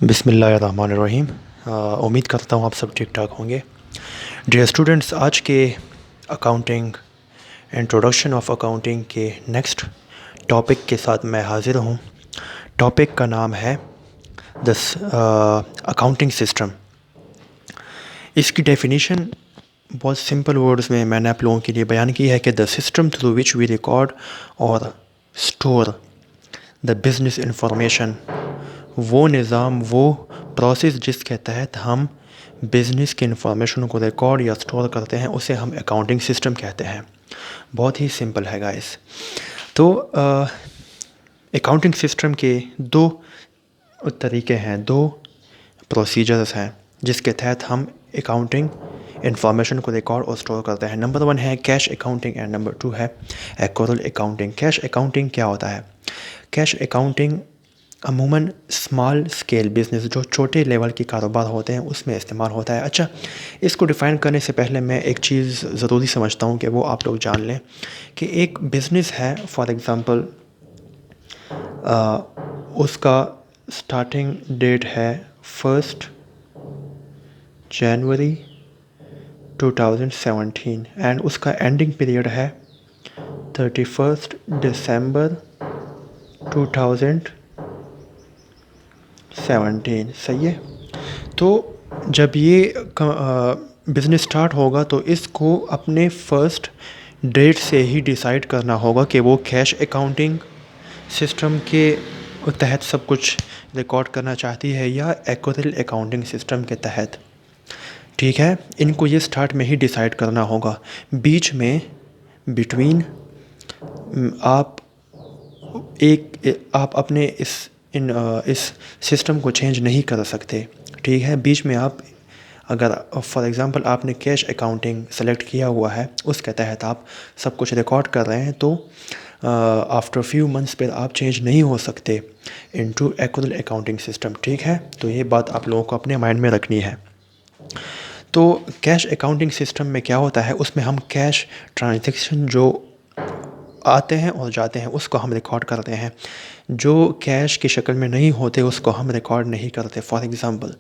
बिस्मिल्लाहिर्रहमानिर्रहीम। उम्मीद करता हूँ आप सब ठीक ठाक होंगे। डियर स्टूडेंट्स, आज के अकाउंटिंग इंट्रोडक्शन ऑफ अकाउंटिंग के नेक्स्ट टॉपिक के साथ मैं हाज़िर हूँ। टॉपिक का नाम है दस अकाउंटिंग सिस्टम। इसकी डेफिनेशन बहुत सिंपल वर्ड्स में मैंने आप लोगों के लिए बयान की है कि the system through which we record और स्टोर द बिज़नेस इंफॉर्मेशन, वो निज़ाम, वो प्रोसेस जिसके तहत हम बिज़नेस के इंफॉर्मेशन को रिकॉर्ड या स्टोर करते हैं, उसे हम अकाउंटिंग सिस्टम कहते हैं। बहुत ही सिंपल है गाइस। तो अकाउंटिंग सिस्टम के दो तरीके हैं, दो प्रोसीजर्स हैं जिसके तहत हम अकाउंटिंग इंफॉर्मेशन को रिकॉर्ड और स्टोर करते हैं। नंबर 1 है कैश अकाउंटिंग एंड नंबर 2 है एक्रूअल अकाउंटिंग। कैश अकाउंटिंग क्या होता है? कैश अकाउंटिंग अमूमन स्मॉल स्केल बिज़नेस, जो छोटे लेवल के कारोबार होते हैं, उसमें इस्तेमाल होता है। अच्छा, इसको डिफ़ाइन करने से पहले मैं एक चीज़ ज़रूरी समझता हूँ कि वो आप लोग जान लें कि एक बिज़नेस है, फॉर एग्ज़ाम्पल उसका स्टार्टिंग डेट है 1 जनवरी 2017 एंड उसका एंडिंग पीरियड है 31 दिसंबर 2017। सही है। तो जब ये बिज़नेस स्टार्ट होगा तो इसको अपने फर्स्ट डेट से ही डिसाइड करना होगा कि वो कैश अकाउंटिंग सिस्टम के तहत सब कुछ रिकॉर्ड करना चाहती है या एक्रूअल अकाउंटिंग सिस्टम के तहत। ठीक है, इनको ये स्टार्ट में ही डिसाइड करना होगा। बीच में बिटवीन आप आप अपने इस सिस्टम को चेंज नहीं कर सकते। ठीक है, बीच में आप अगर फॉर एग्ज़ाम्पल आपने कैश अकाउंटिंग सेलेक्ट किया हुआ है, उसके तहत आप सब कुछ रिकॉर्ड कर रहे हैं, तो आफ्टर फ्यू मंथ्स पर आप चेंज नहीं हो सकते इनटू एक्रूअल अकाउंटिंग सिस्टम। ठीक है, तो ये बात आप लोगों को अपने माइंड में रखनी है। तो कैश अकाउंटिंग सिस्टम में क्या होता है, उसमें हम कैश ट्रांजैक्शन जो आते हैं और जाते हैं उसको हम रिकॉर्ड करते हैं। जो कैश की शक्ल में नहीं होते उसको हम रिकॉर्ड नहीं करते। फॉर एग्ज़ाम्पल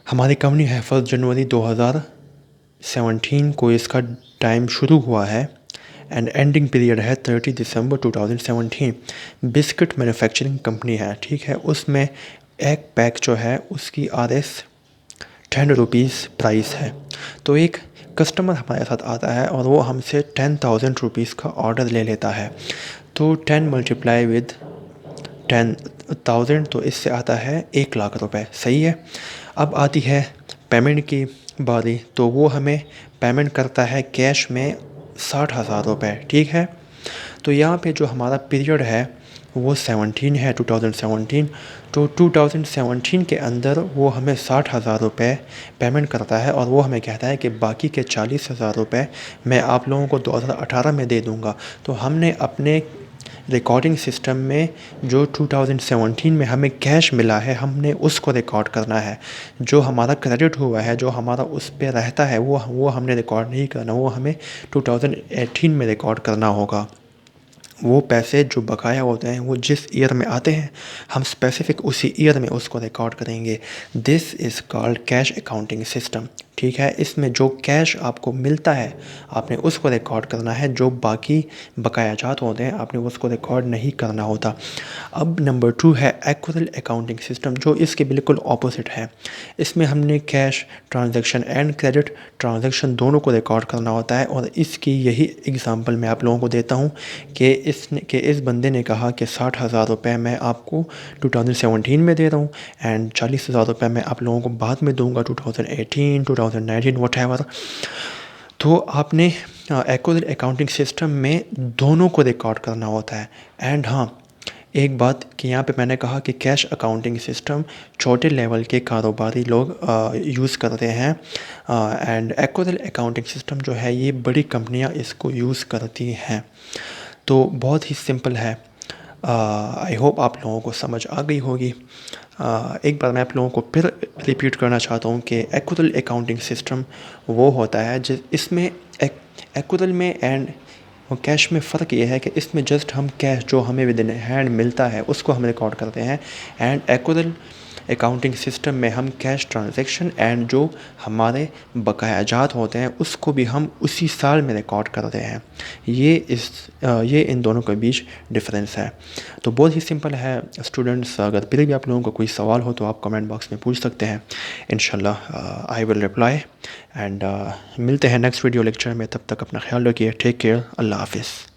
हमारी कंपनी है 1 जनवरी 2017 को इसका टाइम शुरू हुआ है एंड एंडिंग पीरियड है 30 दिसंबर 2017। बिस्किट मैन्युफैक्चरिंग कंपनी है, ठीक है। उसमें एक पैक जो है उसकी RS 10 रुपीज़ प्राइस है। तो एक कस्टमर हमारे साथ आता है और वो हमसे 10,000 रुपीज़ का ऑर्डर ले लेता है। तो 10 मल्टीप्लाई विद 10,000, तो इससे आता है 1 लाख रुपए। सही है। अब आती है पेमेंट की बारी, तो वो हमें पेमेंट करता है कैश में 60,000 रुपये। ठीक है। तो यहाँ पे जो हमारा पीरियड है वो 17 है, 2017। तो 2017 के अंदर वो हमें 60,000 रुपये पेमेंट करता है और वो हमें कहता है कि बाकी के 40,000 रुपये मैं आप लोगों को 2018 में दे दूँगा। तो हमने अपने रिकॉर्डिंग सिस्टम में जो 2017 में हमें कैश मिला है, हमने उसको रिकॉर्ड करना है। जो हमारा क्रेडिट हुआ है, जो हमारा उस पे रहता है, वो हमने रिकॉर्ड नहीं करना, वो हमें 2018 में रिकॉर्ड करना होगा। वो पैसे जो बकाया होते हैं वो जिस ईयर में आते हैं, हम स्पेसिफिक उसी ईयर में उसको रिकॉर्ड करेंगे। This is called cash accounting system. ठीक है। इसमें जो कैश आपको मिलता है आपने उसको रिकॉर्ड करना है, जो बाकी बकाया जात होते हैं आपने उसको रिकॉर्ड नहीं करना होता। अब नंबर 2 है एक्रूअल अकाउंटिंग सिस्टम, जो इसके बिल्कुल ऑपोजिट है। इसमें हमने cash transaction and credit transaction दोनों को रिकॉर्ड करना होता है। और इसकी यही एग्जांपल मैं आप लोगों को देता हूँ कि इस बंदे ने कहा कि 60,000 रुपये मैं आपको 2017 में दे रहा हूँ एंड 40,000 रुपये मैं आप लोगों को बाद में दूंगा 2018, 2019, व्हाटएवर। तो आपने एक्रूअल अकाउंटिंग सिस्टम में दोनों को रिकॉर्ड करना होता है। एंड हाँ, एक बात कि यहाँ पे मैंने कहा कि कैश अकाउंटिंग सिस्टम छोटे लेवल के कारोबारी लोग यूज़ करते हैं एंड एक्रूअल अकाउंटिंग सिस्टम जो है ये बड़ी कंपनियाँ इसको यूज़ करती हैं। तो बहुत ही सिंपल है। आई होप आप लोगों को समझ आ गई होगी। एक बार मैं आप लोगों को फिर रिपीट करना चाहता हूँ कि एक्रूअल अकाउंटिंग सिस्टम वो होता है जिस इसमें एक्रूअल में एंड कैश में फ़र्क ये है कि इसमें जस्ट हम कैश जो हमें विद इन हैंड मिलता है उसको हम रिकॉर्ड करते हैं। एंड एक्रूअल अकाउंटिंग सिस्टम में हम कैश ट्रांजैक्शन एंड जो हमारे बकायाजात होते हैं उसको भी हम उसी साल में रिकॉर्ड करते हैं। ये इन दोनों के बीच डिफरेंस है। तो बहुत ही सिंपल है स्टूडेंट्स, अगर फिर भी आप लोगों को कोई सवाल हो तो आप कमेंट बॉक्स में पूछ सकते हैं। इंशाल्लाह आई विल रिप्लाई एंड मिलते हैं नेक्स्ट वीडियो लेक्चर में। तब तक अपना ख्याल रखिए। Take care. अल्लाह हाफिज़।